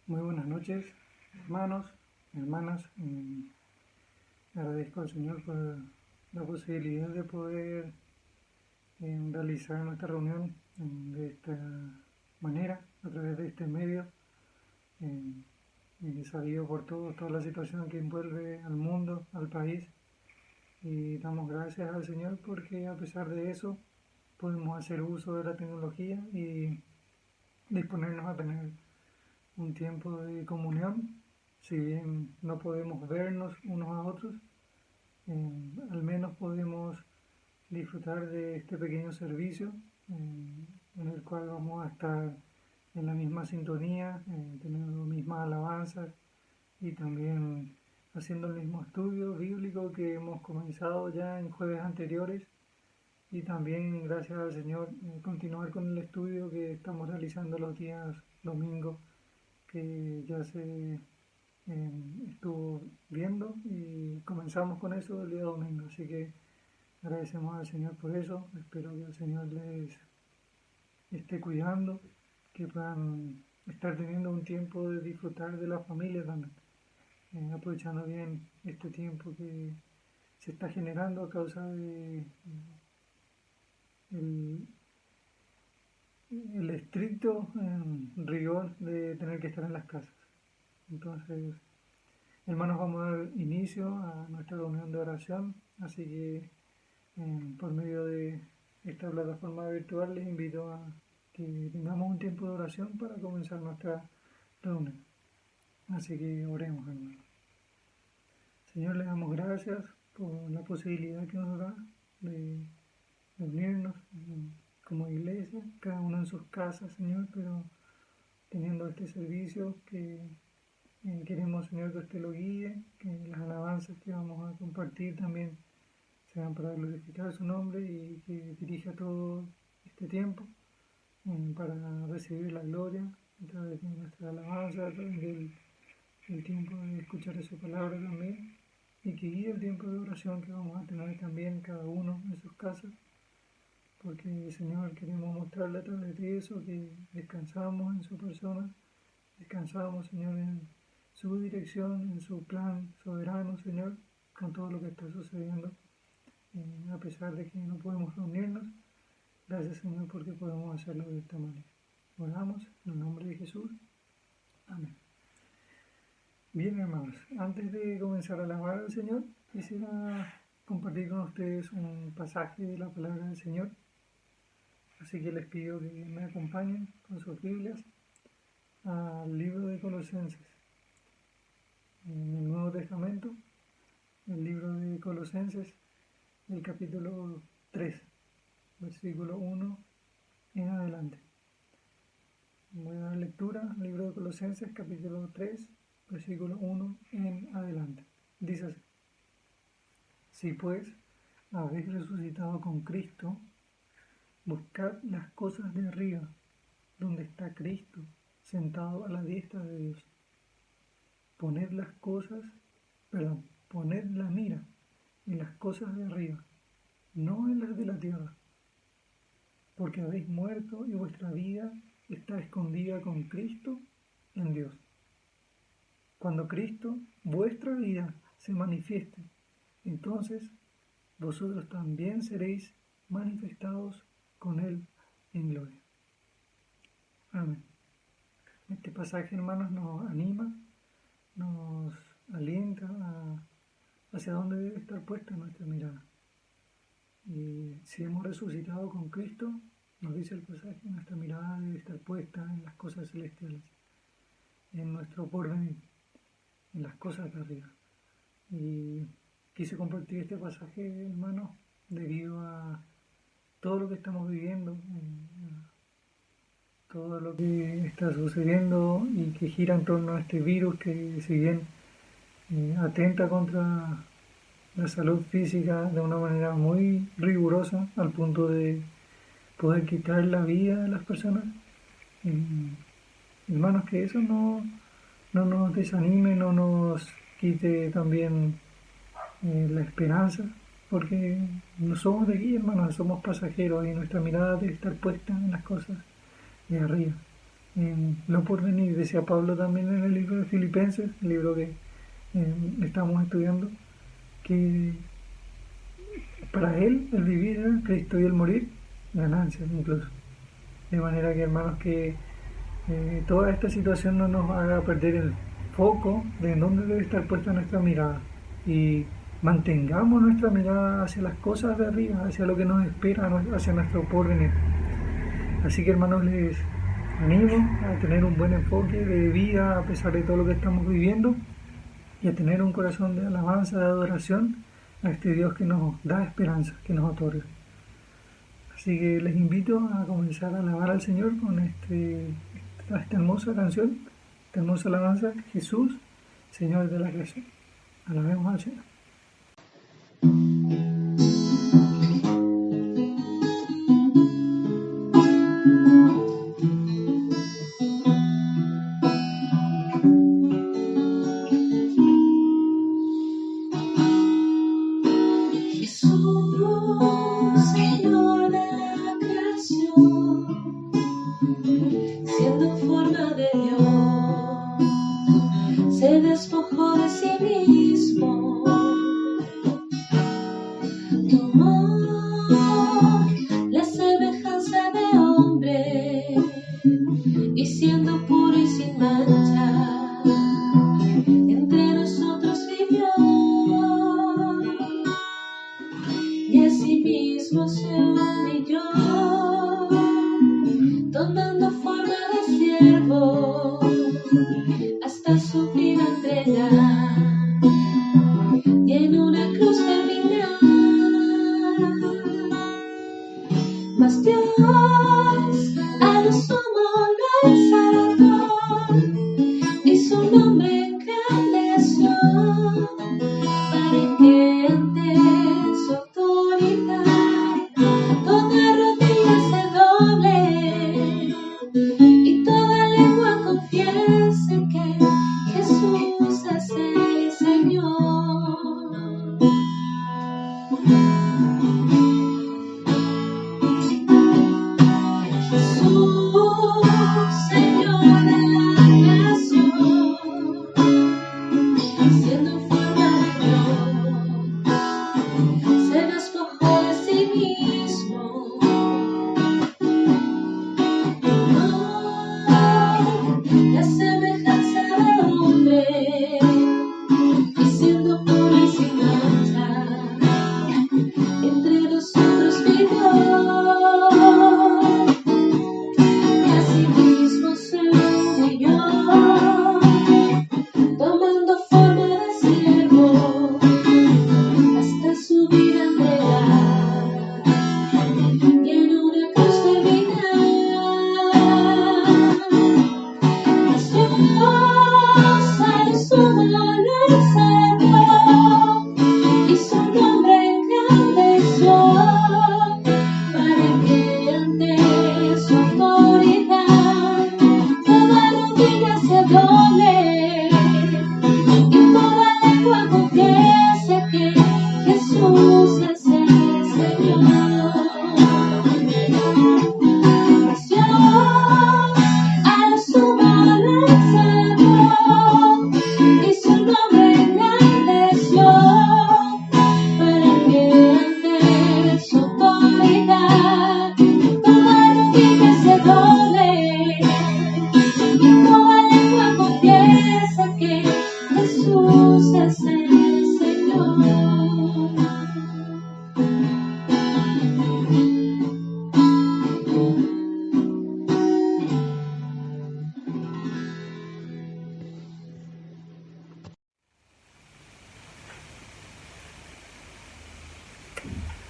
Muy buenas noches, hermanos, hermanas. Agradezco al Señor por la posibilidad de poder realizar nuestra reunión de esta manera, a través de este medio, sabido por todos, toda la situación que envuelve al mundo, al país. Y damos gracias al Señor porque a pesar de eso podemos hacer uso de la tecnología y disponernos a tener un tiempo de comunión. Si bien no podemos vernos unos a otros, al menos podemos disfrutar de este pequeño servicio en el cual vamos a estar en la misma sintonía, teniendo mismas alabanzas y también haciendo el mismo estudio bíblico que hemos comenzado ya en jueves anteriores, y también gracias al Señor continuar con el estudio que estamos realizando los días domingos, que ya se estuvo viendo y comenzamos con eso el día domingo. Así que agradecemos al Señor por eso. Espero que el Señor les esté cuidando, que puedan estar teniendo un tiempo de disfrutar de la familia también, aprovechando bien este tiempo que se está generando a causa de el, el estricto rigor de tener que estar en las casas. Entonces, hermanos, vamos a dar inicio a nuestra reunión de oración, así que por medio de esta plataforma virtual les invito a que tengamos un tiempo de oración para comenzar nuestra reunión. Así que oremos, hermanos. Señor, le damos gracias por la posibilidad que nos da de reunirnos como iglesia, cada uno en sus casas, Señor, pero teniendo este servicio que queremos, Señor, que usted lo guíe, que las alabanzas que vamos a compartir también sean para glorificar su nombre y que dirija todo este tiempo para recibir la gloria a través de nuestra alabanza, a través del tiempo de escuchar su palabra también, y que guíe el tiempo de oración que vamos a tener también cada uno en sus casas, porque, Señor, queremos mostrarle a través de eso que descansamos en su persona, descansamos, Señor, en su dirección, en su plan soberano, Señor, con todo lo que está sucediendo, a pesar de que no podemos reunirnos. Gracias, Señor, porque podemos hacerlo de esta manera. Oramos en el nombre de Jesús. Amén. Bien, hermanos, antes de comenzar a alabar al Señor, quisiera compartir con ustedes un pasaje de la palabra del Señor. Así que les pido que me acompañen con sus Biblias al libro de Colosenses. En el Nuevo Testamento, el libro de Colosenses, el capítulo 3, versículo 1 en adelante. Voy a dar lectura al libro de Colosenses, capítulo 3, versículo 1 en adelante. Dice así: Si pues habéis resucitado con Cristo, buscad las cosas de arriba, donde está Cristo, sentado a la diestra de Dios. Poned la mira en las cosas de arriba, no en las de la tierra, porque habéis muerto y vuestra vida está escondida con Cristo en Dios. Cuando Cristo, vuestra vida, se manifieste, entonces vosotros también seréis manifestados con Él en gloria. Amén. Este pasaje, hermanos, nos anima, nos alienta hacia dónde debe estar puesta nuestra mirada. Y si hemos resucitado con Cristo, nos dice el pasaje, nuestra mirada debe estar puesta en las cosas celestiales, en nuestro porvenir, en las cosas de arriba. Y quise compartir este pasaje, hermanos, debido a todo lo que estamos viviendo, todo lo que está sucediendo y que gira en torno a este virus que, si bien atenta contra la salud física de una manera muy rigurosa, al punto de poder quitar la vida de las personas, hermanos, que eso no nos desanime, no nos quite también la esperanza, porque no somos de aquí, hermanos, somos pasajeros y nuestra mirada debe estar puesta en las cosas de arriba, en lo por venir. Decía Pablo también en el libro de Filipenses, el libro que estamos estudiando, que para él el vivir era Cristo y el morir ganancia incluso. De manera que, hermanos, que toda esta situación no nos haga perder el foco de en dónde debe estar puesta nuestra mirada, y mantengamos nuestra mirada hacia las cosas de arriba, hacia lo que nos espera, hacia nuestro porvenir. Así que, hermanos, les animo a tener un buen enfoque de vida a pesar de todo lo que estamos viviendo, y a tener un corazón de alabanza, de adoración a este Dios que nos da esperanza, que nos otorga. Así que les invito a comenzar a alabar al Señor con esta hermosa canción, esta hermosa alabanza: Jesús, Señor de la creación. Alabemos al Señor.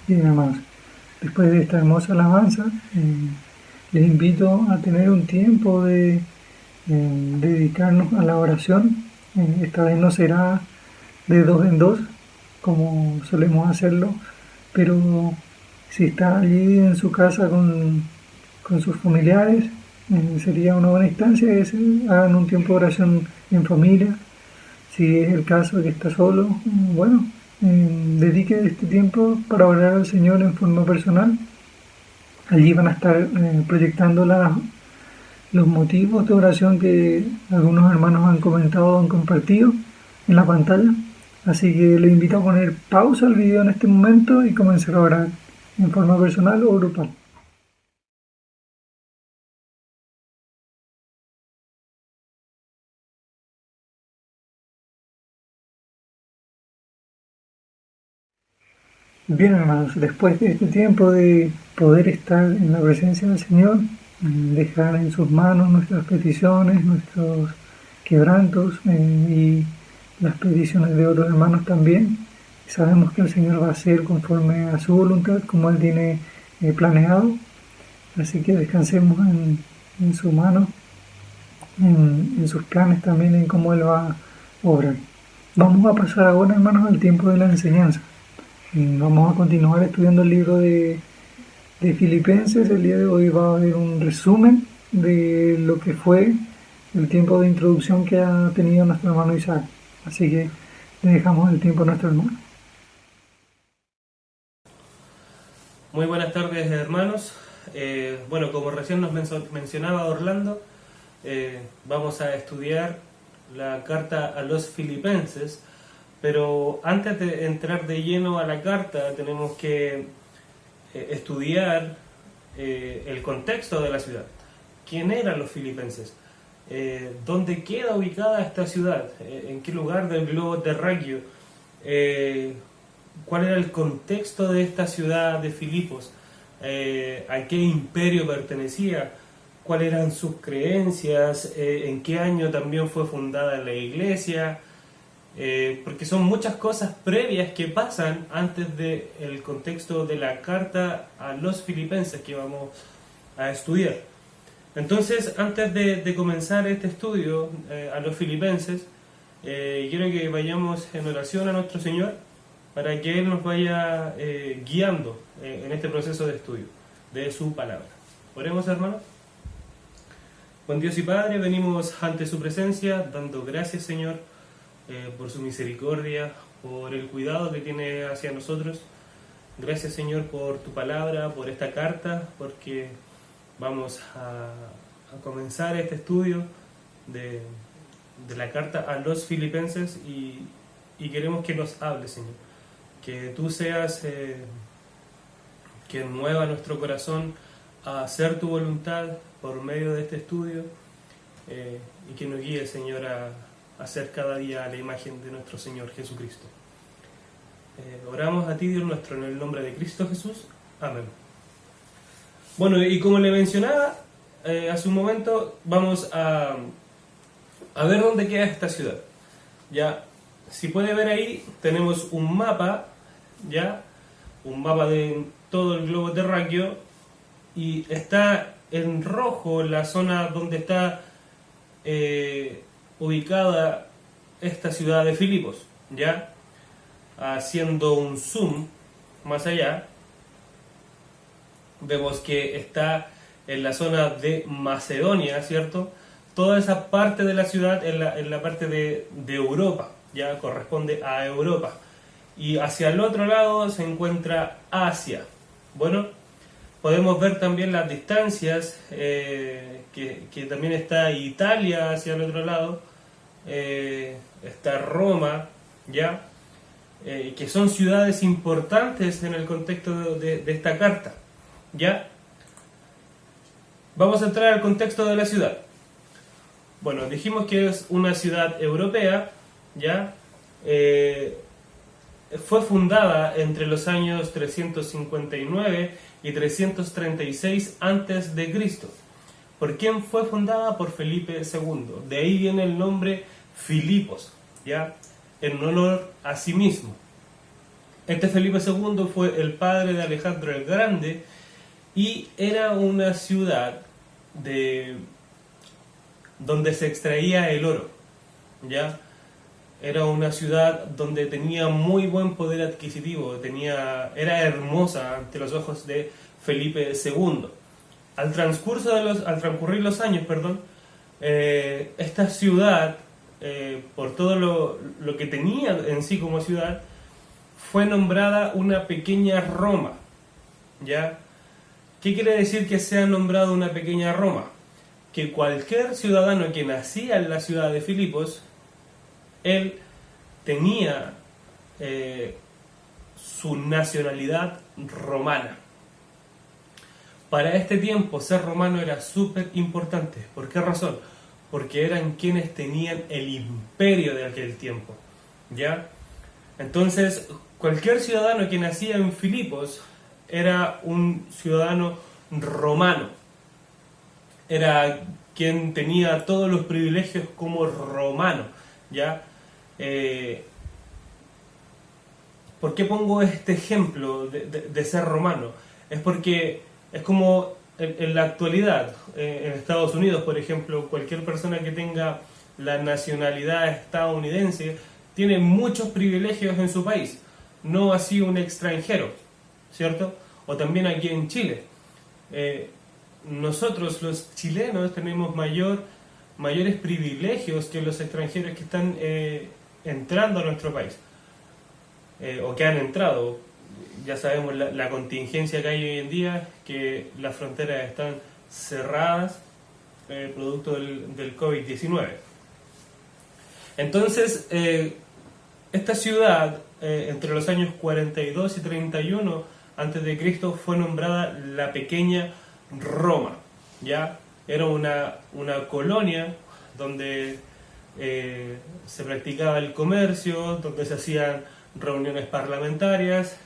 Bien, hermanos, después de esta hermosa alabanza, les invito a tener un tiempo de dedicarnos a la oración. Esta vez no será de dos en dos, como solemos hacerlo, pero si está allí en su casa con sus familiares, sería una buena instancia que hagan un tiempo de oración en familia. Si es el caso de que está solo, bueno, dedique este tiempo para orar al Señor en forma personal. Allí van a estar proyectando los motivos de oración que algunos hermanos han comentado, han compartido en la pantalla. Así que les invito a poner pausa al video en este momento y comenzar a orar en forma personal o grupal. Bien, hermanos, después de este tiempo de poder estar en la presencia del Señor, dejar en sus manos nuestras peticiones, nuestros quebrantos y las peticiones de otros hermanos también, sabemos que el Señor va a hacer conforme a su voluntad, como Él tiene planeado. Así que descansemos en su mano, en sus planes también, en cómo Él va a obrar. Vamos a pasar ahora, hermanos, al tiempo de la enseñanza. Vamos a continuar estudiando el libro de Filipenses. El día de hoy va a haber un resumen de lo que fue el tiempo de introducción que ha tenido nuestro hermano Isaac. Así que le dejamos el tiempo a nuestro hermano. Muy buenas tardes, hermanos. Bueno, como recién nos mencionaba Orlando, vamos a estudiar la carta a los Filipenses, pero antes de entrar de lleno a la carta tenemos que estudiar el contexto de la ciudad. ¿Quién eran los filipenses? ¿Dónde queda ubicada esta ciudad? ¿En qué lugar del globo terráqueo? ¿Cuál era el contexto de esta ciudad de Filipos? ¿A qué imperio pertenecía? ¿Cuáles eran sus creencias? ¿En qué año también fue fundada la iglesia? Porque son muchas cosas previas que pasan antes del contexto de la carta a los filipenses que vamos a estudiar. Entonces, antes de comenzar este estudio a los filipenses, quiero que vayamos en oración a nuestro Señor para que Él nos vaya guiando en este proceso de estudio de su palabra. Oremos, hermanos. Buen Dios y Padre, venimos ante su presencia dando gracias, Señor, por su misericordia, por el cuidado que tiene hacia nosotros. Gracias, Señor, por tu palabra, por esta carta, porque vamos a comenzar este estudio de la carta a los filipenses y queremos que nos hables, Señor. Que tú seas quien mueva nuestro corazón a hacer tu voluntad por medio de este estudio y que nos guíe, Señor, a hacer cada día la imagen de nuestro Señor Jesucristo. Oramos a ti, Dios nuestro, en el nombre de Cristo Jesús. Amén. Bueno, y como le mencionaba hace un momento, vamos a ver dónde queda esta ciudad. Ya, si puede ver ahí, tenemos un mapa, ya, un mapa de todo el globo terráqueo, y está en rojo la zona donde está ubicada esta ciudad de Filipos, ya. Haciendo un zoom más allá, vemos que está en la zona de Macedonia, ¿cierto? Toda esa parte de la ciudad en la parte de Europa, ya corresponde a Europa. Y hacia el otro lado se encuentra Asia. Bueno, podemos ver también las distancias, que también está Italia hacia el otro lado, está Roma, ya, que son ciudades importantes en el contexto de esta carta, ya. Vamos a entrar al contexto de la ciudad. Bueno, dijimos que es una ciudad europea, ya. Fue fundada entre los años 359 y 336 antes de Cristo. ¿Por quién fue fundada? Por Felipe II. De ahí viene el nombre Filipos, ya, en honor a sí mismo. Este Felipe II fue el padre de Alejandro el Grande y era una ciudad donde se extraía el oro, ya. Era una ciudad donde tenía muy buen poder adquisitivo, era hermosa ante los ojos de Felipe II. Al transcurrir los años, esta ciudad, por todo lo que tenía en sí como ciudad, fue nombrada una pequeña Roma, ¿ya? ¿Qué quiere decir que sea nombrada una pequeña Roma? que cualquier ciudadano que nacía en la ciudad de Filipos, él tenía su nacionalidad romana. Para este tiempo ser romano era súper importante. ¿Por qué razón? Porque eran quienes tenían el imperio de aquel tiempo, ¿ya? Entonces, cualquier ciudadano que nacía en Filipos era un ciudadano romano. Era quien tenía todos los privilegios como romano, ¿ya? ¿Por qué pongo este ejemplo de ser romano? Es porque es como en la actualidad, en Estados Unidos, por ejemplo, cualquier persona que tenga la nacionalidad estadounidense tiene muchos privilegios en su país, no así un extranjero, ¿cierto? O también aquí en Chile. Nosotros los chilenos tenemos mayores privilegios que los extranjeros que están entrando a nuestro país, o que han entrado. Ya sabemos la contingencia que hay hoy en día, que las fronteras están cerradas producto del COVID-19. Entonces, esta ciudad, entre los años 42 y 31 antes de Cristo, fue nombrada la Pequeña Roma, ¿ya? Era una colonia donde se practicaba el comercio, donde se hacían reuniones parlamentarias,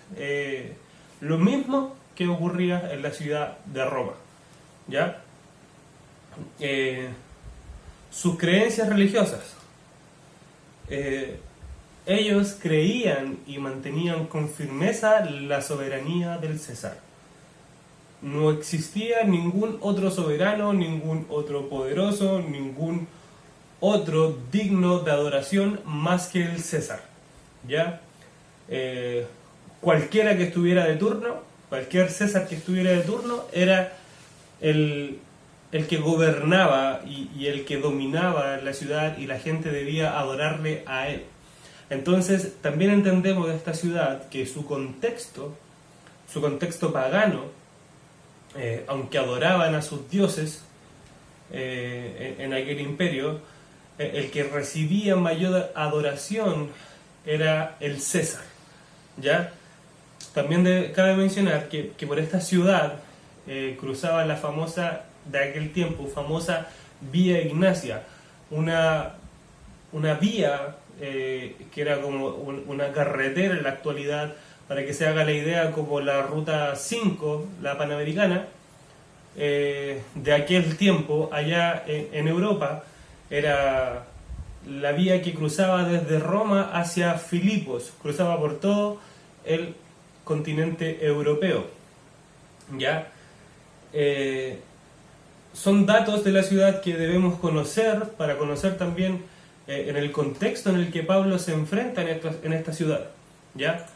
lo mismo que ocurría en la ciudad de Roma, ¿ya? Sus creencias religiosas, ellos creían y mantenían con firmeza la soberanía del César. No existía ningún otro soberano, ningún otro poderoso, ningún otro digno de adoración más que el César, ¿ya? Cualquiera que estuviera de turno, cualquier César que estuviera de turno, era el que gobernaba y el que dominaba la ciudad, y la gente debía adorarle a él. Entonces también entendemos de esta ciudad que su contexto pagano, aunque adoraban a sus dioses en aquel imperio, el que recibía mayor adoración era el César, ¿ya? También cabe mencionar que por esta ciudad cruzaba la famosa, de aquel tiempo, famosa Vía Ignacia, una vía que era como una carretera en la actualidad, para que se haga la idea, como la Ruta 5, la Panamericana, de aquel tiempo, allá en Europa, era la vía que cruzaba desde Roma hacia Filipos, cruzaba por todo el continente europeo, ¿ya? Son datos de la ciudad que debemos conocer para conocer también en el contexto en el que Pablo se enfrenta en esta ciudad, ¿ya?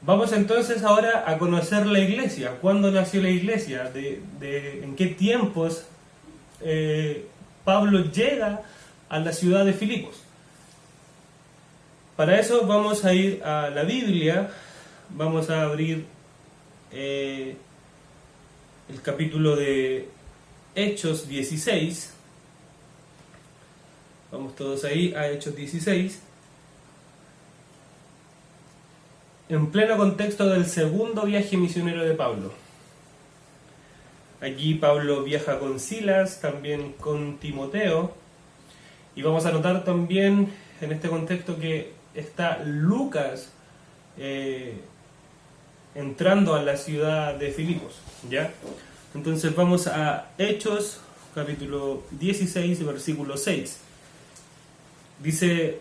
Vamos entonces ahora a conocer la iglesia. ¿Cuándo nació la iglesia? ¿En qué tiempos Pablo llega a la ciudad de Filipos? Para eso vamos a ir a la Biblia. Vamos a abrir el capítulo de Hechos 16. Vamos todos ahí a Hechos 16. En pleno contexto del segundo viaje misionero de Pablo. Aquí Pablo viaja con Silas, también con Timoteo. Y vamos a notar también en este contexto que está Lucas entrando a la ciudad de Filipos, ¿ya? Entonces vamos a Hechos, capítulo 16, versículo 6. Dice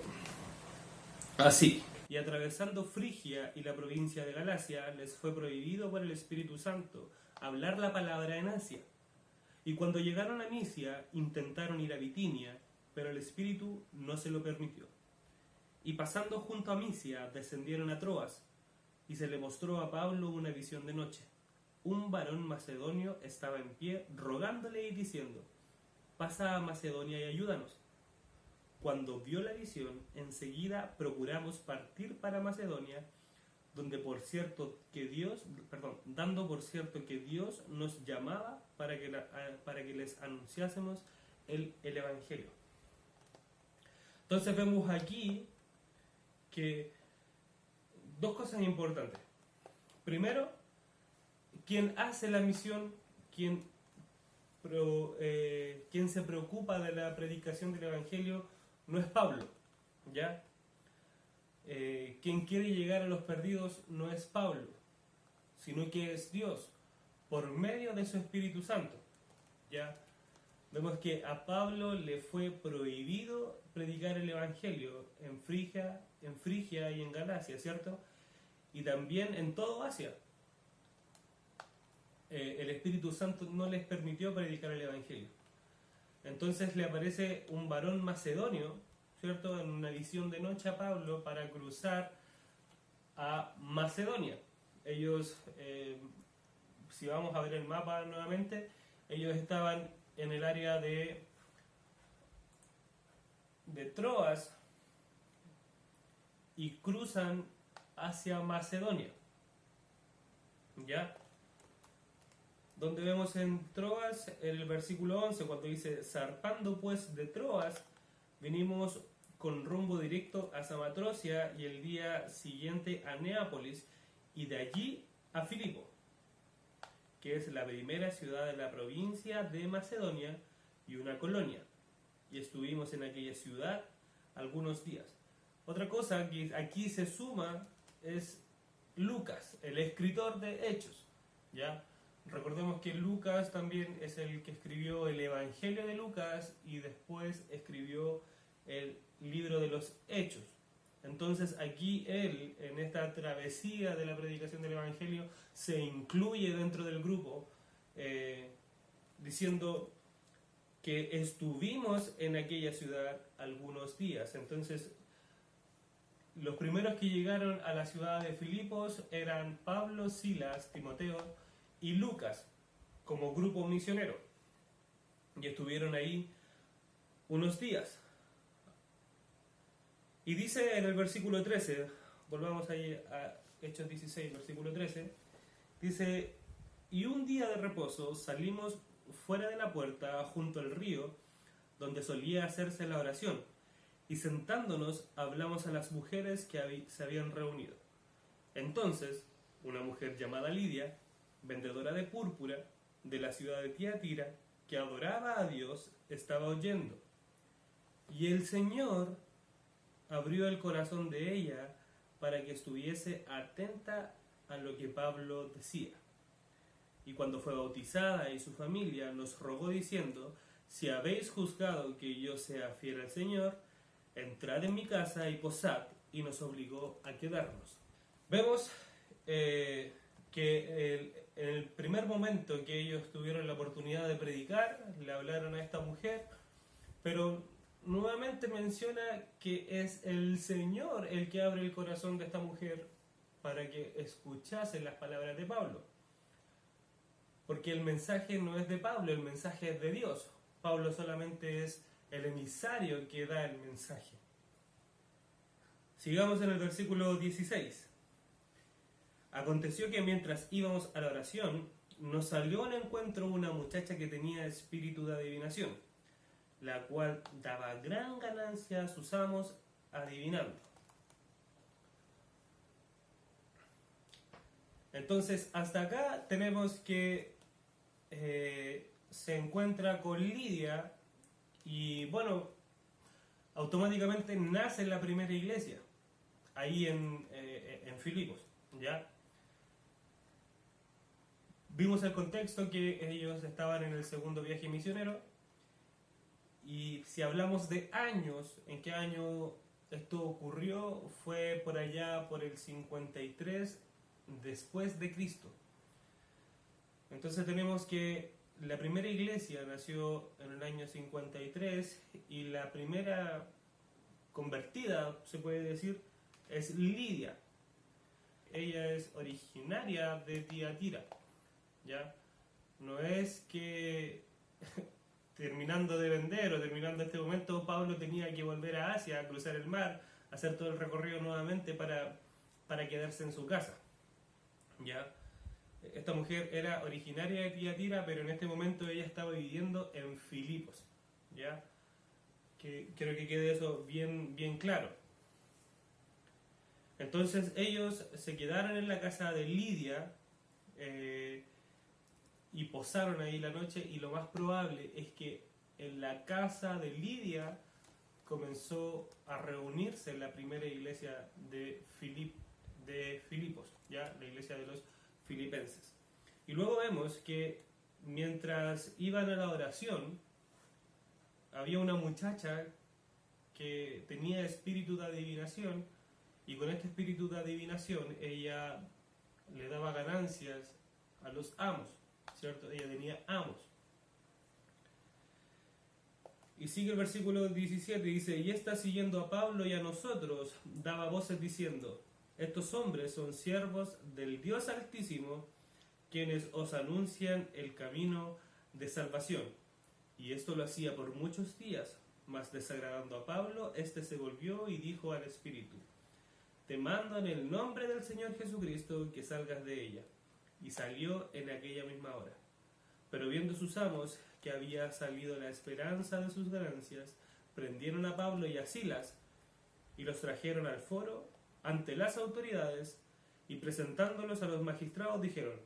así: y atravesando Frigia y la provincia de Galacia, les fue prohibido por el Espíritu Santo hablar la palabra en Asia. Y cuando llegaron a Misia, intentaron ir a Bitinia, pero el Espíritu no se lo permitió. Y pasando junto a Misia, descendieron a Troas, y se le mostró a Pablo una visión de noche. Un varón macedonio estaba en pie, rogándole y diciendo: pasa a Macedonia y ayúdanos. Cuando vio la visión, enseguida procuramos partir para Macedonia, dando por cierto que Dios nos llamaba para que les anunciásemos el Evangelio. Entonces vemos aquí que dos cosas importantes. Primero, quien hace la misión, quien se preocupa de la predicación del Evangelio no es Pablo, ¿ya? Quien quiere llegar a los perdidos no es Pablo, sino que es Dios, por medio de su Espíritu Santo, ¿ya? Vemos que a Pablo le fue prohibido predicar el Evangelio en Frigia y en Galacia, ¿cierto? Y también en toda Asia. El Espíritu Santo no les permitió predicar el Evangelio. Entonces le aparece un varón macedonio, ¿cierto?, en una visión de noche a Pablo para cruzar a Macedonia. Ellos, si vamos a ver el mapa nuevamente, ellos estaban en el área de Troas y cruzan hacia Macedonia, ¿ya? Donde vemos en Troas, en el versículo 11, cuando dice: zarpando pues de Troas, vinimos con rumbo directo a Samatrocia y el día siguiente a Neápolis y de allí a Filipo, que es la primera ciudad de la provincia de Macedonia y una colonia, y estuvimos en aquella ciudad algunos días. Otra cosa que aquí se suma es Lucas, el escritor de Hechos, ¿ya? Recordemos que Lucas también es el que escribió el Evangelio de Lucas y después escribió el libro de los Hechos. Entonces aquí él, en esta travesía de la predicación del Evangelio, se incluye dentro del grupo, diciendo que estuvimos en aquella ciudad algunos días. Entonces, los primeros que llegaron a la ciudad de Filipos eran Pablo, Silas, Timoteo y Lucas, como grupo misionero. Y estuvieron ahí unos días. Y dice en el versículo 13, volvamos ahí a Hechos 16, versículo 13, dice: y un día de reposo salimos fuera de la puerta junto al río donde solía hacerse la oración, y sentándonos hablamos a las mujeres que se habían reunido. Entonces una mujer llamada Lidia, vendedora de púrpura de la ciudad de Tiatira, que adoraba a Dios, estaba oyendo, y el Señor abrió el corazón de ella para que estuviese atenta a lo que Pablo decía. Y cuando fue bautizada y su familia, nos rogó diciendo: si habéis juzgado que yo sea fiel al Señor, entrad en mi casa y posad, y nos obligó a quedarnos. Vemos que en el primer momento que ellos tuvieron la oportunidad de predicar, le hablaron a esta mujer, pero nuevamente menciona que es el Señor el que abre el corazón de esta mujer para que escuchase las palabras de Pablo. Porque el mensaje no es de Pablo, el mensaje es de Dios. Pablo solamente es el emisario que da el mensaje. Sigamos en el versículo 16. Aconteció que mientras íbamos a la oración, nos salió al encuentro una muchacha que tenía espíritu de adivinación, la cual daba gran ganancia a sus amos adivinando. Entonces, hasta acá tenemos que se encuentra con Lidia y, bueno, automáticamente nace la primera iglesia, ahí en Filipos, ¿ya? Vimos el contexto que ellos estaban en el segundo viaje misionero. Y si hablamos de años, ¿en qué año esto ocurrió? Fue por allá por el 53 después de Cristo. Entonces tenemos que la primera iglesia nació en el año 53 y la primera convertida, se puede decir, es Lidia. Ella es originaria de Tiatira, ¿ya? No es que terminando de vender o terminando este momento Pablo tenía que volver a Asia, a cruzar el mar, hacer todo el recorrido nuevamente para quedarse en su casa, ¿ya? Esta mujer era originaria de Tiatira, pero en este momento ella estaba viviendo en Filipos, ¿ya? Que quiero que quede eso bien, bien claro. Entonces ellos se quedaron en la casa de Lidia y posaron ahí la noche, y lo más probable es que en la casa de Lidia comenzó a reunirse la primera iglesia de Filipos, ¿ya? La iglesia de los filipenses. Y luego vemos que mientras iban a la oración, había una muchacha que tenía espíritu de adivinación, y con este espíritu de adivinación ella le daba ganancias a los amos, ¿cierto? Ella tenía amos. Y sigue el versículo 17, dice: y está siguiendo a Pablo y a nosotros, daba voces diciendo: estos hombres son siervos del Dios Altísimo, quienes os anuncian el camino de salvación. Y esto lo hacía por muchos días, mas desagradando a Pablo, éste se volvió y dijo al Espíritu: te mando en el nombre del Señor Jesucristo que salgas de ella. Y salió en aquella misma hora. Pero viendo sus amos que había salido la esperanza de sus ganancias, prendieron a Pablo y a Silas y los trajeron al foro ante las autoridades, y presentándolos a los magistrados dijeron: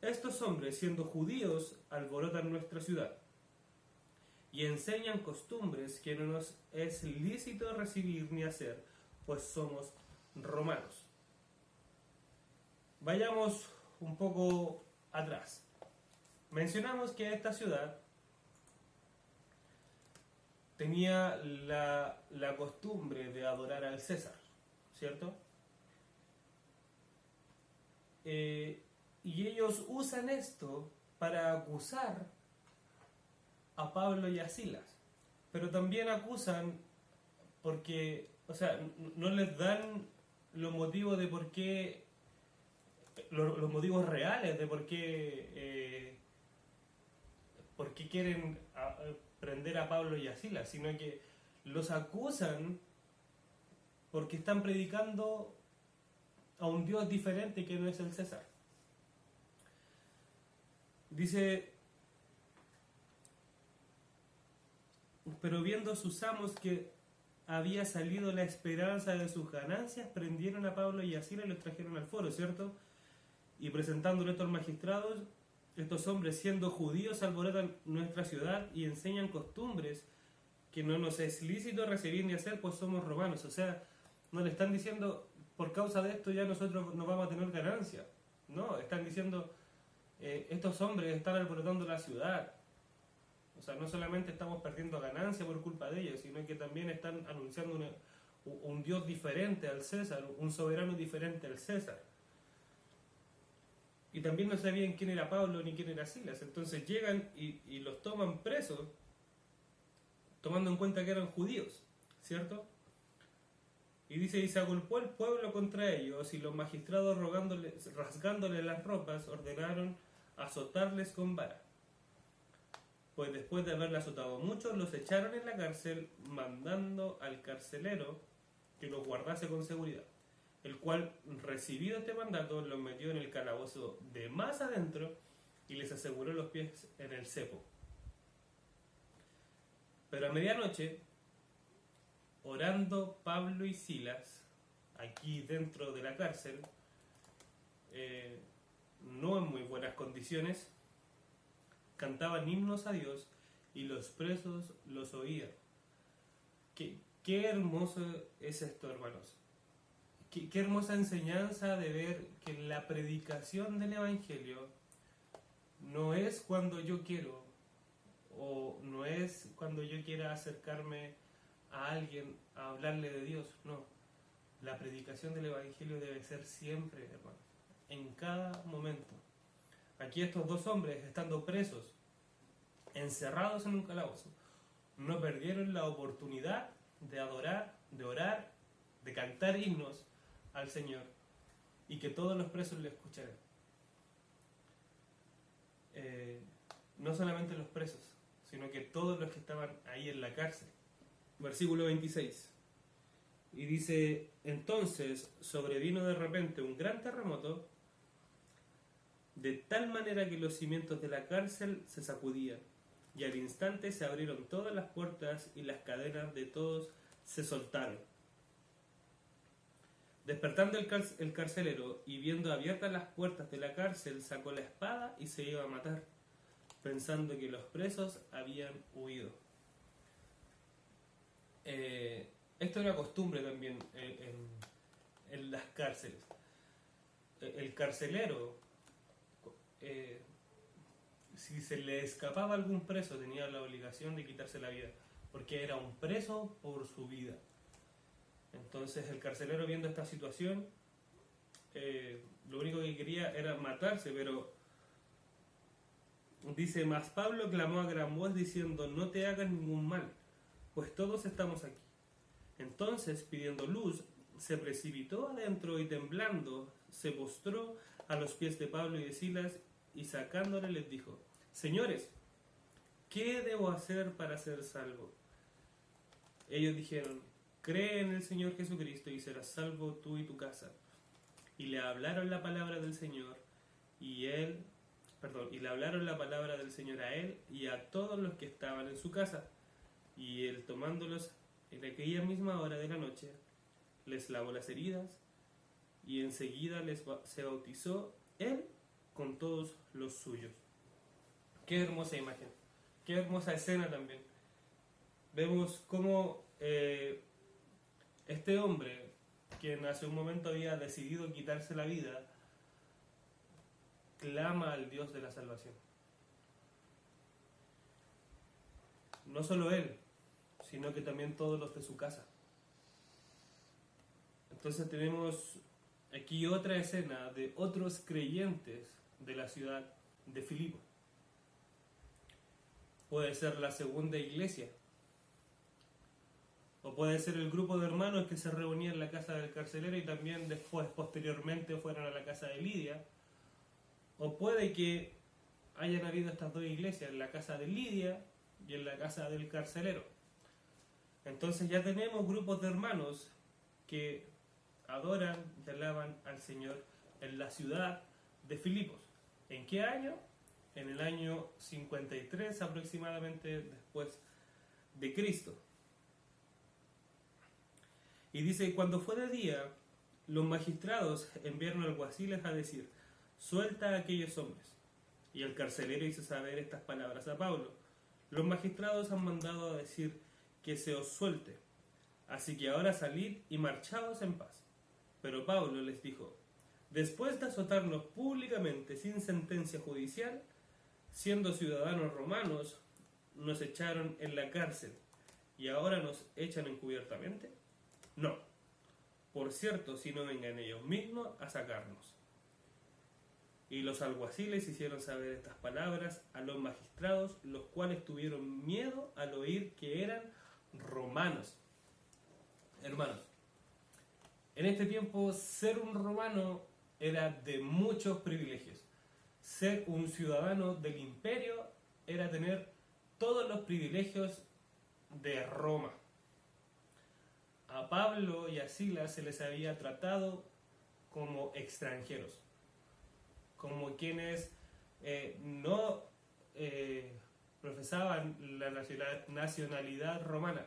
estos hombres, siendo judíos, alborotan nuestra ciudad y enseñan costumbres que no nos es lícito recibir ni hacer, pues somos romanos. Vayamos un poco atrás. Mencionamos que esta ciudad tenía la costumbre de adorar al César, ¿cierto? Y ellos usan esto para acusar a Pablo y a Silas, pero también acusan porque, o sea, no les dan los motivos de por qué, los motivos reales de por qué quieren prender a Pablo y a Silas, sino que los acusan porque están predicando a un Dios diferente que no es el César. Dice: pero viendo sus amos que había salido la esperanza de sus ganancias, prendieron a Pablo y a Silas y los trajeron al foro, ¿cierto? Y presentándolo esto a los magistrados, estos hombres, siendo judíos, alborotan nuestra ciudad y enseñan costumbres que no nos es lícito recibir ni hacer, pues somos romanos. O sea, no le están diciendo: por causa de esto ya nosotros no vamos a tener ganancia. No, están diciendo: estos hombres están alborotando la ciudad. O sea, no solamente estamos perdiendo ganancia por culpa de ellos, sino que también están anunciando un Dios diferente al César, un soberano diferente al César. Y también no sabían quién era Pablo ni quién era Silas. Entonces llegan y los toman presos, tomando en cuenta que eran judíos, ¿cierto? Y dice: y se agolpó el pueblo contra ellos, y los magistrados, rasgándoles las ropas, ordenaron azotarles con vara. Pues después de haberle azotado mucho, los echaron en la cárcel, mandando al carcelero que los guardase con seguridad, el cual, recibido este mandato, los metió en el calabozo de más adentro y les aseguró los pies en el cepo. Pero a medianoche, orando Pablo y Silas, aquí dentro de la cárcel, no en muy buenas condiciones, cantaban himnos a Dios y los presos los oían. Qué hermoso es esto, hermanos. Qué hermosa enseñanza de ver que la predicación del Evangelio no es cuando yo quiero, o no es cuando yo quiera acercarme a alguien a hablarle de Dios. No, la predicación del Evangelio debe ser siempre, hermanos, en cada momento. Aquí estos dos hombres, estando presos, encerrados en un calabozo, no perdieron la oportunidad de adorar, de orar, de cantar himnos al Señor, y que todos los presos le escucharan. No solamente los presos, sino que todos los que estaban ahí en la cárcel. Versículo 26. Y dice: entonces sobrevino de repente un gran terremoto, de tal manera que los cimientos de la cárcel se sacudían, y al instante se abrieron todas las puertas y las cadenas de todos se soltaron. Despertando el carcelero y viendo abiertas las puertas de la cárcel, sacó la espada y se iba a matar, pensando que los presos habían huido. Esto era costumbre también en las cárceles. El carcelero, si se le escapaba algún preso, tenía la obligación de quitarse la vida, porque era un preso por su vida. Entonces el carcelero, viendo esta situación, lo único que quería era matarse, pero dice: mas Pablo clamó a gran voz diciendo: no te hagas ningún mal, pues todos estamos aquí. Entonces, pidiendo luz, se precipitó adentro y temblando se postró a los pies de Pablo y de Silas, y sacándole les dijo: señores, ¿qué debo hacer para ser salvo? Ellos dijeron: cree en el Señor Jesucristo y serás salvo tú y tu casa. Y le hablaron la palabra del Señor y le hablaron la palabra del Señor a él y a todos los que estaban en su casa. Y él, tomándolos en aquella misma hora de la noche, les lavó las heridas y enseguida se bautizó él con todos los suyos. Qué hermosa imagen, qué hermosa escena también. Vemos cómo este hombre, quien hace un momento había decidido quitarse la vida, clama al Dios de la salvación. No solo él, sino que también todos los de su casa. Entonces tenemos aquí otra escena de otros creyentes de la ciudad de Filipo. Puede ser la segunda iglesia, o puede ser el grupo de hermanos que se reunía en la casa del carcelero y también después, posteriormente, fueron a la casa de Lidia. O puede que hayan habido estas dos iglesias, en la casa de Lidia y en la casa del carcelero. Entonces ya tenemos grupos de hermanos que adoran y alaban al Señor en la ciudad de Filipos. ¿En qué año? En el año 53 aproximadamente después de Cristo. Y dice: cuando fue de día, los magistrados enviaron alguaciles a decir: suelta a aquellos hombres. Y el carcelero hizo saber estas palabras a Pablo: los magistrados han mandado a decir que se os suelte, así que ahora salid y marchaos en paz. Pero Pablo les dijo: después de azotarnos públicamente sin sentencia judicial, siendo ciudadanos romanos, nos echaron en la cárcel, y ahora nos echan encubiertamente. No, por cierto, si no vengan ellos mismos a sacarnos. Y los alguaciles hicieron saber estas palabras a los magistrados, los cuales tuvieron miedo al oír que eran romanos. Hermanos, en este tiempo ser un romano era de muchos privilegios. Ser un ciudadano del imperio era tener todos los privilegios de Roma. A Pablo y a Silas se les había tratado como extranjeros, como quienes no profesaban la nacionalidad romana.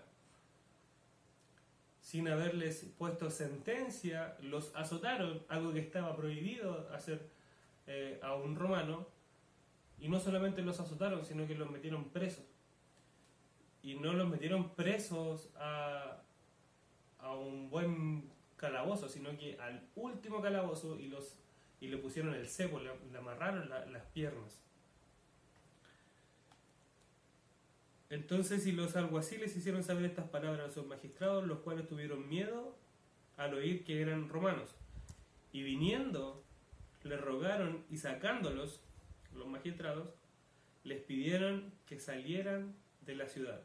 Sin haberles puesto sentencia, los azotaron, algo que estaba prohibido hacer a un romano, y no solamente los azotaron, sino que los metieron presos. Y no los metieron presos a un buen calabozo, sino que al último calabozo, y le pusieron el cepo, le amarraron las piernas. Entonces, y los alguaciles hicieron saber estas palabras a sus magistrados, los cuales tuvieron miedo al oír que eran romanos. Y viniendo, les rogaron, y sacándolos, los magistrados, les pidieron que salieran de la ciudad.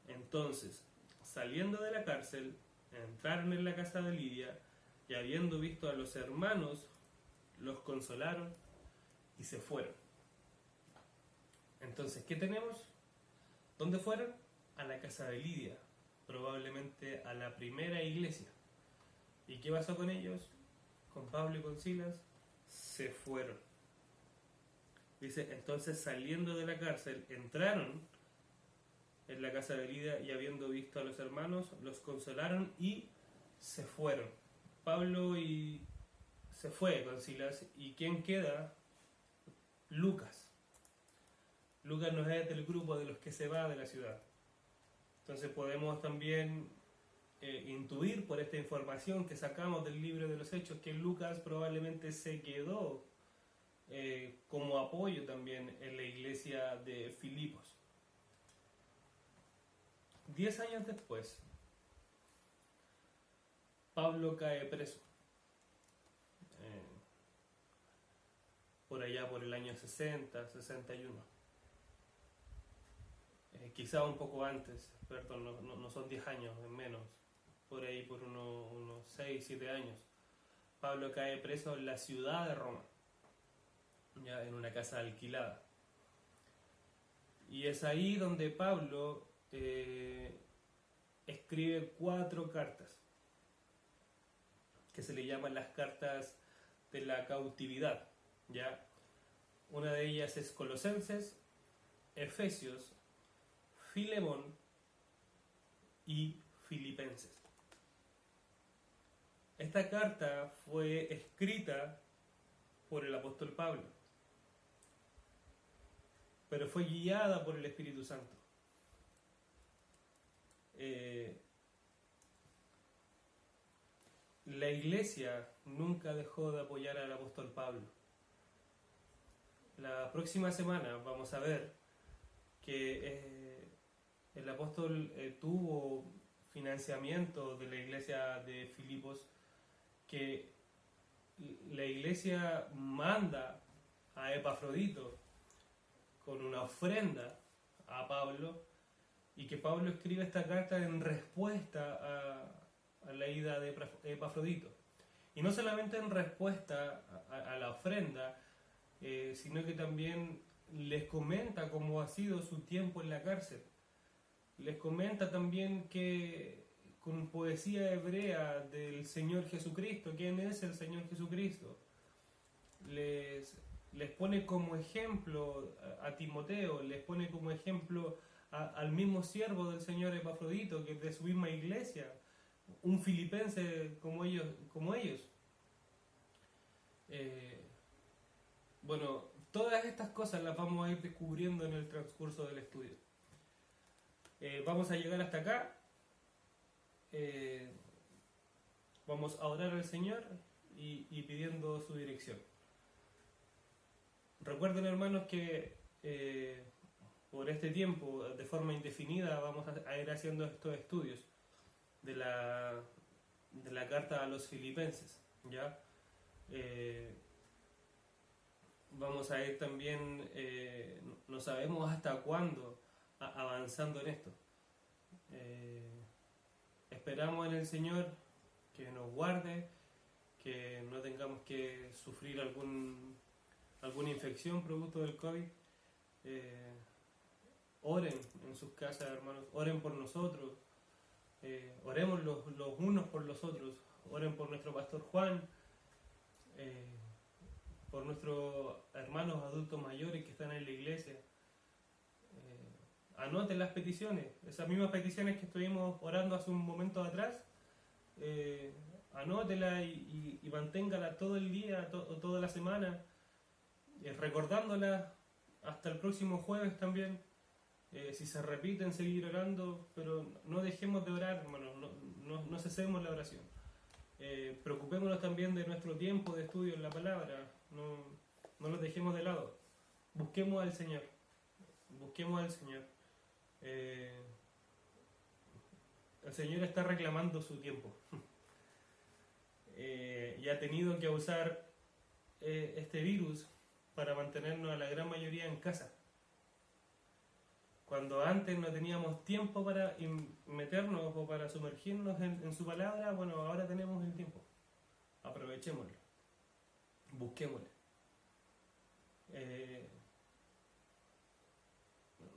Entonces, saliendo de la cárcel, entraron en la casa de Lidia, y habiendo visto a los hermanos, los consolaron y se fueron. Entonces, ¿qué tenemos? ¿Dónde fueron? A la casa de Lidia, probablemente a la primera iglesia. ¿Y qué pasó con ellos? Con Pablo y con Silas, se fueron. Dice, entonces saliendo de la cárcel, entraron en la casa de Lidia y habiendo visto a los hermanos, los consolaron y se fueron. Pablo y se fue con Silas. ¿Y quién queda? Lucas. Lucas no es del grupo de los que se va de la ciudad. Entonces podemos también intuir por esta información que sacamos del libro de los Hechos que Lucas probablemente se quedó como apoyo también en la iglesia de Filipos. 10 años después, Pablo cae preso. Por allá por el año 60, 61. Quizá un poco antes, perdón, no son 10 años, es menos, por ahí por unos 6, 7 años. Pablo cae preso en la ciudad de Roma, ya en una casa alquilada. Y es ahí donde Pablo escribe 4 cartas, que se le llaman las cartas de la cautividad, ¿ya? Una de ellas es Colosenses, Efesios, Filemón y Filipenses. Esta carta fue escrita por el apóstol Pablo, pero fue guiada por el Espíritu Santo. La iglesia nunca dejó de apoyar al apóstol Pablo. La próxima semana vamos a ver que el apóstol tuvo financiamiento de la iglesia de Filipos, que la iglesia manda a Epafrodito con una ofrenda a Pablo, y que Pablo escribe esta carta en respuesta a la ida de Epafrodito. Y no solamente en respuesta a la ofrenda, sino que también les comenta cómo ha sido su tiempo en la cárcel. Les comenta también que con poesía hebrea del Señor Jesucristo, quién es el Señor Jesucristo. Les pone como ejemplo a Timoteo, les pone como ejemplo al mismo siervo del Señor Epafrodito, que es de su misma iglesia, un filipense como ellos. Bueno, todas estas cosas las vamos a ir descubriendo en el transcurso del estudio. Vamos a llegar hasta acá. Vamos a orar al Señor y pidiendo su dirección. Recuerden, hermanos, que por este tiempo, de forma indefinida, vamos a ir haciendo estos estudios de la carta a los filipenses, ¿ya? Vamos a ir también, no sabemos hasta cuándo, avanzando en esto. Esperamos en el Señor que nos guarde, que no tengamos que sufrir alguna infección producto del COVID. Oren en sus casas, hermanos, oren por nosotros, oremos los unos por los otros, oren por nuestro pastor Juan, por nuestros hermanos adultos mayores que están en la iglesia. Anoten las peticiones, esas mismas peticiones que estuvimos orando hace un momento atrás, anótela y manténgala todo el día, toda la semana, recordándola hasta el próximo jueves también. Si se repiten, seguir orando, pero no dejemos de orar, hermanos, no cesemos la oración. Preocupémonos también de nuestro tiempo de estudio en la palabra, no lo dejemos de lado. Busquemos al Señor, busquemos al Señor. El Señor está reclamando su tiempo. Y ha tenido que usar este virus para mantenernos a la gran mayoría en casa. Cuando antes no teníamos tiempo para meternos o para sumergirnos en su palabra, bueno, ahora tenemos el tiempo. Aprovechémoslo. Busquémoslo.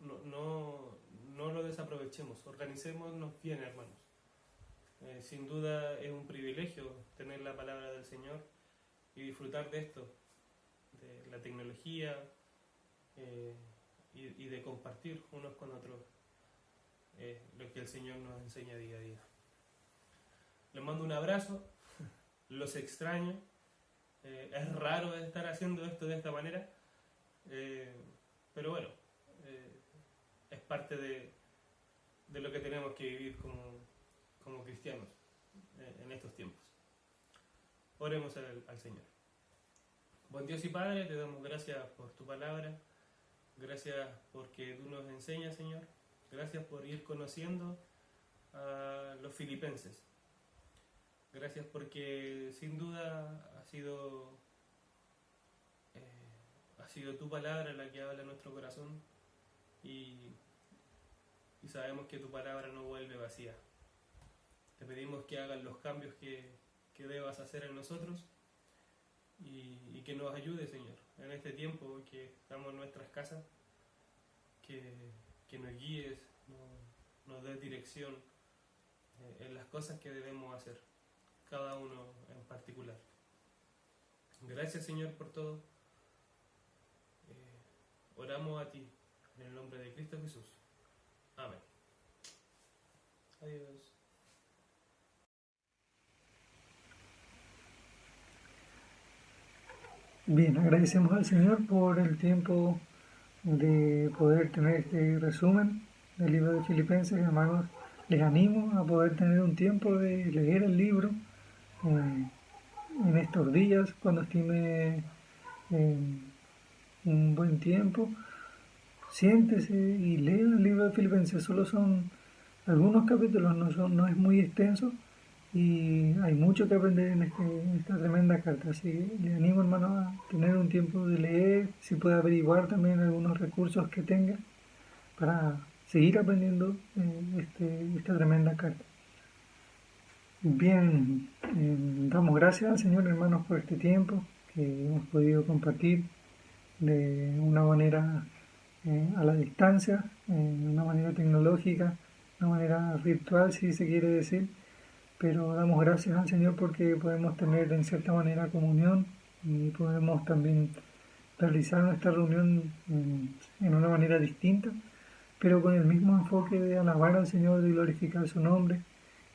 No lo desaprovechemos. Organicémonos bien, hermanos. Sin duda es un privilegio tener la palabra del Señor y disfrutar de esto, de la tecnología, y de compartir unos con otros lo que el Señor nos enseña día a día. Les mando un abrazo, los extraño. Es raro estar haciendo esto de esta manera, pero bueno, es parte de lo que tenemos que vivir como cristianos en estos tiempos. Oremos al Señor. Buen Dios y Padre, te damos gracias por tu palabra, gracias porque tú nos enseñas, Señor, gracias por ir conociendo a los filipenses. Gracias porque sin duda ha sido tu palabra la que habla en nuestro corazón y sabemos que tu palabra no vuelve vacía. Te pedimos que hagas los cambios que debas hacer en nosotros y que nos ayude, Señor, en este tiempo que estamos en nuestras casas, que nos guíes, nos des dirección en las cosas que debemos hacer, cada uno en particular. Gracias, Señor, por todo. Oramos a ti, en el nombre de Cristo Jesús. Amén. Adiós. Bien, agradecemos al Señor por el tiempo de poder tener este resumen del libro de Filipenses. Hermanos, les animo a poder tener un tiempo de leer el libro en estos días, cuando estime un buen tiempo. Siéntese y lea el libro de Filipenses. Solo son algunos capítulos, no es muy extenso y hay mucho que aprender en esta tremenda carta. Así que le animo, hermano, a tener un tiempo de leer, si puede averiguar también algunos recursos que tenga para seguir aprendiendo esta tremenda carta. Bien, damos gracias al Señor, hermanos, por este tiempo que hemos podido compartir de una manera a la distancia, de una manera tecnológica, de una manera virtual, si se quiere decir, pero damos gracias al Señor porque podemos tener en cierta manera comunión y podemos también realizar nuestra reunión en una manera distinta, pero con el mismo enfoque de alabar al Señor, de glorificar su nombre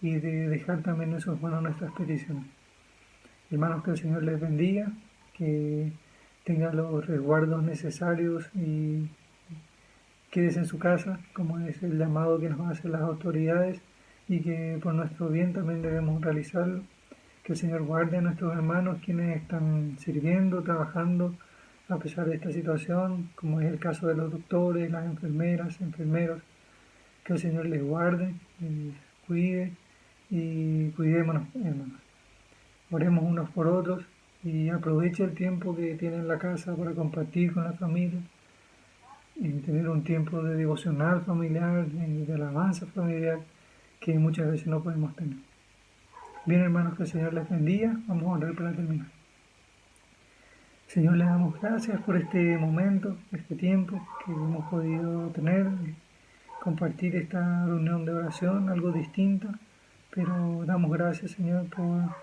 y de dejar también en sus manos nuestras peticiones. Hermanos, que el Señor les bendiga, que tenga los resguardos necesarios y quédese en su casa, como es el llamado que nos hacen las autoridades, y que por nuestro bien también debemos realizarlo. Que el Señor guarde a nuestros hermanos quienes están sirviendo, trabajando a pesar de esta situación, como es el caso de los doctores, las enfermeras, enfermeros. Que el Señor les guarde, cuide y cuidémonos, hermanos. Oremos unos por otros y aproveche el tiempo que tiene en la casa para compartir con la familia, y tener un tiempo de devocional familiar, de alabanza familiar, que muchas veces no podemos tener. Bien, hermanos, que el Señor les bendiga. Vamos a orar para terminar. Señor, le damos gracias por este momento, este tiempo que hemos podido tener, compartir esta reunión de oración, algo distinta, pero damos gracias, Señor, por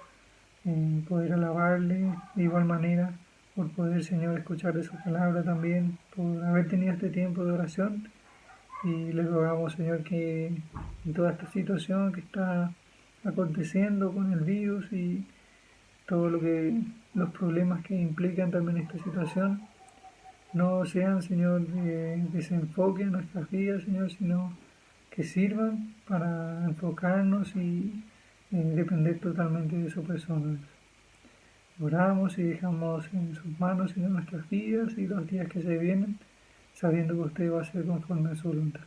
poder alabarle de igual manera, por poder, Señor, escuchar de su palabra también, por haber tenido este tiempo de oración. Y le rogamos, Señor, que en toda esta situación que está aconteciendo con el virus y todos los problemas que implican también esta situación, no sean, Señor, desenfoque en nuestras vidas, Señor, sino que sirvan para enfocarnos y depender totalmente de su persona. Oramos y dejamos en sus manos, Señor, nuestras vidas y los días que se vienen, sabiendo que usted va a ser conforme a su voluntad.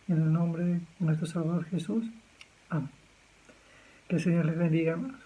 En el nombre de nuestro Salvador Jesús. Amén. Que el Señor les bendiga, hermanos.